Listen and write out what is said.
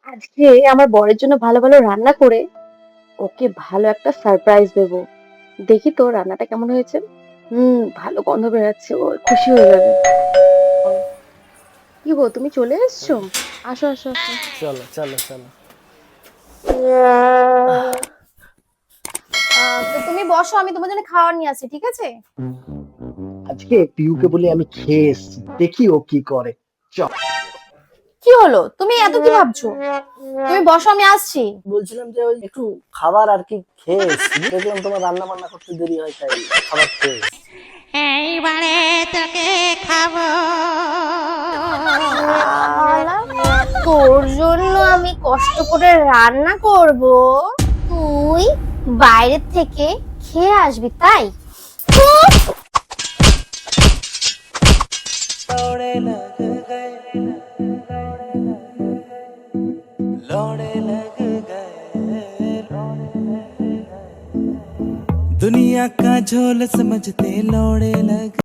আজকে আমার বরের জন্য ভালো ভালো রান্না করে ওকে ভালো একটা সারপ্রাইজ দেবো। দেখি তো রান্নাটা কেমন হয়েছে। ভালো গন্ধ বেরাচ্ছে, ও খুশি হয়ে যাবে। কি গো, তুমি চলে এসছো? আসো আসো আসো। চলো চলো চলো। তো তুমি বসো, আমি তোমার জন্য খাবার নিয়ে আসি, ঠিক আছে? আজকে পিউকে বলে আমি খেয়ে এসছি, দেখি ও কি করে। চল। কি হলো, তুমি এত কি ভাবছো? তুমি বসো, আমি আসছি। বলছিলাম যে ওই একটু খাবার আর কি খেয়ে এসছি, দেখলাম তোমার রান্না বান্না করতে দেরি হয় তাই খাবার খেয়ে এসছি। এইবারে তোকে খাবো। শালা, তোর জন্য আমি কষ্ট করে রান্না করব, তুই বাইরে থেকে খেয়ে আসবি তাই? दुनिया का झोल समझते लौड़े लग